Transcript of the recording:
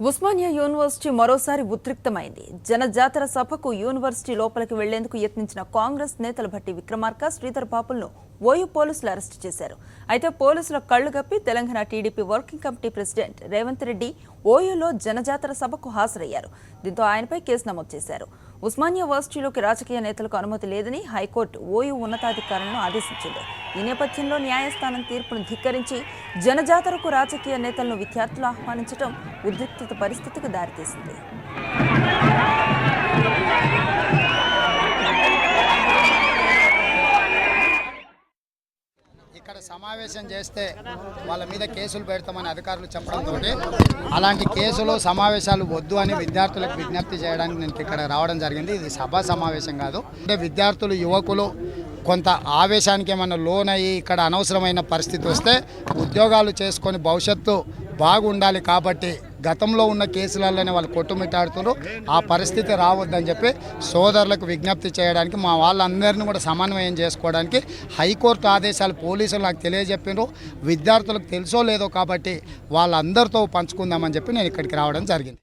Osmania university మరోసారి ఉద్రిక్తమైంది. జనజాతర సభకు university లోపలికి వెళ్లేందుకు యత్నించిన కాంగ్రెస్ నేతల భట్టి విక్రమార్క, శ్రీధర్ బాపులను ఓయూ పోలీసులు అరెస్టు చేశారు. అయితే పోలీసుల కళ్లు గప్పి Telangana TDP working committee president Revanth Reddy ఓయూలో జనజాతర సభకు హాజరయ్యారు. దీంతో ఆయనపై కేసు నమోదు చేశారు. ఉస్మానియా వర్సిటీలోకి రాజకీయ నేతలకు అనుమతి లేదని హైకోర్టు ఓయూ ఉన్నతాధికారులను ఆదేశించింది. ఈ నేపథ్యంలో న్యాయస్థానం తీర్పును ధిక్కరించి జనజాతరకు రాజకీయ నేతలను విద్యార్థులు ఆహ్వానించడం ఉద్రిక్తత పరిస్థితికి దారితీసింది. ఇక్కడ సమావేశం చేస్తే వాళ్ళ మీద కేసులు పెడతామని అధికారులు చెప్పడంతో అలాంటి కేసులు సమావేశాలు వద్దు అని విద్యార్థులకు విజ్ఞప్తి చేయడానికి నేను ఇక్కడ రావడం జరిగింది. ఇది సభా సమావేశం కాదు. అంటే విద్యార్థులు యువకులు కొంత ఆవేశానికి ఏమన్నా లోనయ్యి ఇక్కడ అనవసరమైన పరిస్థితి వస్తే ఉద్యోగాలు చేసుకొని భవిష్యత్తు బాగుండాలి కాబట్టి గతంలో ఉన్న కేసులలోనే వాళ్ళు కొట్టుమిట్టాడుతున్నారు. ఆ పరిస్థితి రావద్దని చెప్పి సోదరులకు విజ్ఞప్తి చేయడానికి మా వాళ్ళందరినీ కూడా సమన్వయం చేసుకోవడానికి హైకోర్టు ఆదేశాలు పోలీసులు నాకు తెలియజెప్పినారు. విద్యార్థులకు తెలుసో లేదో కాబట్టి వాళ్ళందరితో పంచుకుందామని చెప్పి నేను ఇక్కడికి రావడం జరిగింది.